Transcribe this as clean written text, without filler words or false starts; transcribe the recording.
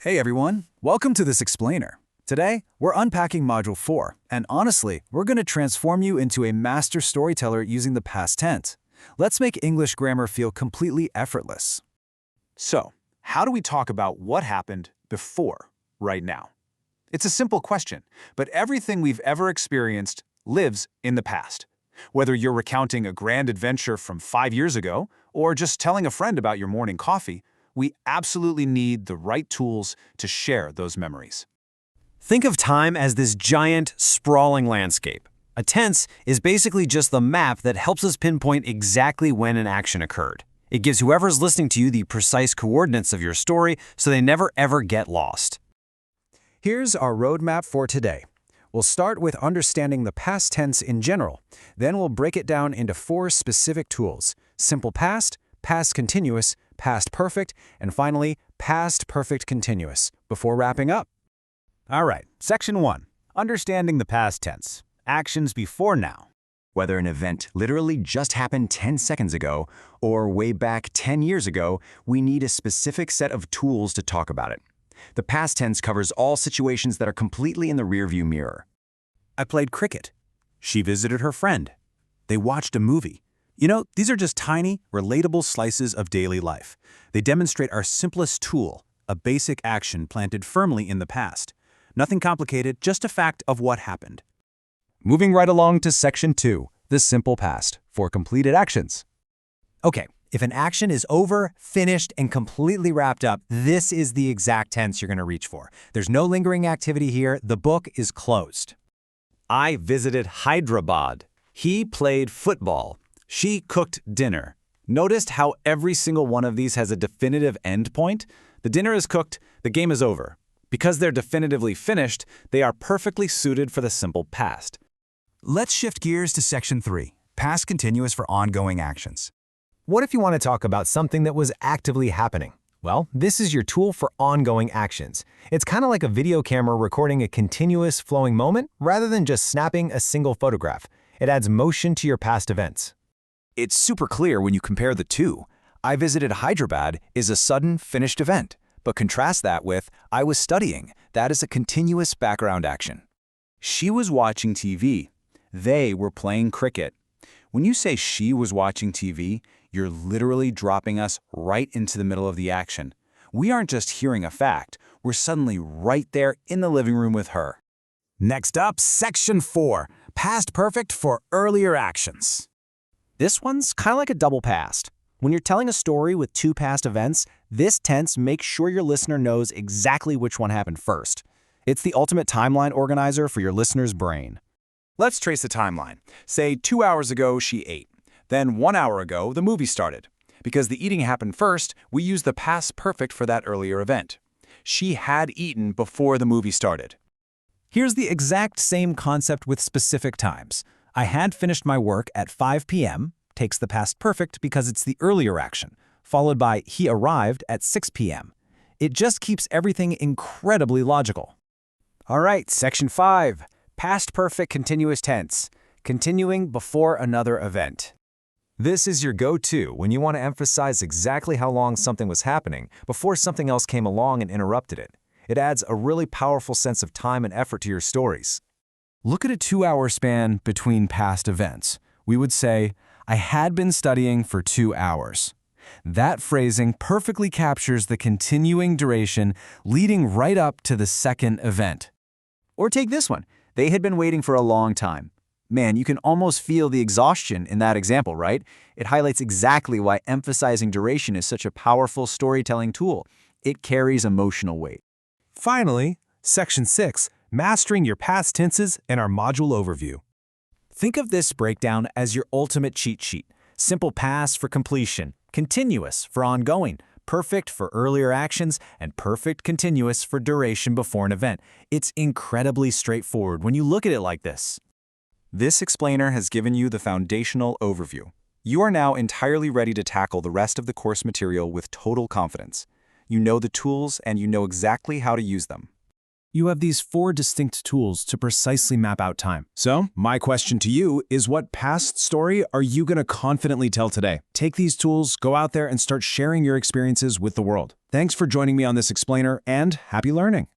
Hey everyone, welcome to this explainer. Today, we're unpacking Module 4, and honestly, we're going to transform you into a master storyteller using the past tense. Let's make English grammar feel completely effortless. So, how do we talk about what happened before right now? It's a simple question, but everything we've ever experienced lives in the past. Whether you're recounting a grand adventure from 5 years ago or just telling a friend about your morning coffee, we absolutely need the right tools to share those memories. Think of time as this giant, sprawling landscape. A tense is basically just the map that helps us pinpoint exactly when an action occurred. It gives whoever's listening to you the precise coordinates of your story so they never ever get lost. Here's our roadmap for today. We'll start with understanding the past tense in general. Then we'll break it down into 4 specific tools: simple past, past continuous, past perfect, and finally, past perfect continuous, before wrapping up. All right, Section 1. Understanding the past tense. Actions before now. Whether an event literally just happened 10 seconds ago or way back 10 years ago, we need a specific set of tools to talk about it. The past tense covers all situations that are completely in the rearview mirror. I played cricket. She visited her friend. They watched a movie. You know, these are just tiny, relatable slices of daily life. They demonstrate our simplest tool, a basic action planted firmly in the past. Nothing complicated, just a fact of what happened. Moving right along to Section 2, the simple past, for completed actions. Okay, if an action is over, finished, and completely wrapped up, this is the exact tense you're going to reach for. There's no lingering activity here. The book is closed. I visited Hyderabad. He played football. She cooked dinner. Noticed how every single one of these has a definitive end point? The dinner is cooked, the game is over. Because they're definitively finished, they are perfectly suited for the simple past. Let's shift gears to Section 3, past continuous for ongoing actions. What if you want to talk about something that was actively happening? Well, this is your tool for ongoing actions. It's kind of like a video camera recording a continuous flowing moment rather than just snapping a single photograph. It adds motion to your past events. It's super clear when you compare the two. I visited Hyderabad is a sudden, finished event. But contrast that with I was studying. That is a continuous background action. She was watching TV. They were playing cricket. When you say she was watching TV, you're literally dropping us right into the middle of the action. We aren't just hearing a fact. We're suddenly right there in the living room with her. Next up, Section 4, past perfect for earlier actions. This one's kind of like a double past. When you're telling a story with 2 past events, this tense makes sure your listener knows exactly which one happened first. It's the ultimate timeline organizer for your listener's brain. Let's trace the timeline. Say 2 hours ago she ate. Then 1 hour ago the movie started. Because the eating happened first, we use the past perfect for that earlier event. She had eaten before the movie started. Here's the exact same concept with specific times. I had finished my work at 5 p.m. takes the past perfect because it's the earlier action, followed by he arrived at 6 p.m. It just keeps everything incredibly logical. All right, Section 5, past perfect continuous tense, continuing before another event. This is your go-to when you want to emphasize exactly how long something was happening before something else came along and interrupted it. It adds a really powerful sense of time and effort to your stories. Look at a 2-hour span between past events. We would say, I had been studying for 2 hours. That phrasing perfectly captures the continuing duration leading right up to the second event. Or take this one. They had been waiting for a long time. Man, you can almost feel the exhaustion in that example, right? It highlights exactly why emphasizing duration is such a powerful storytelling tool. It carries emotional weight. Finally, Section 6, mastering your past tenses and our module overview. Think of this breakdown as your ultimate cheat sheet. Simple past for completion, continuous for ongoing, perfect for earlier actions, and perfect continuous for duration before an event. It's incredibly straightforward when you look at it like this. This explainer has given you the foundational overview. You are now entirely ready to tackle the rest of the course material with total confidence. You know the tools and you know exactly how to use them. You have these 4 distinct tools to precisely map out time. So, my question to you is, what past story are you going to confidently tell today? Take these tools, go out there, and start sharing your experiences with the world. Thanks for joining me on this explainer, and happy learning!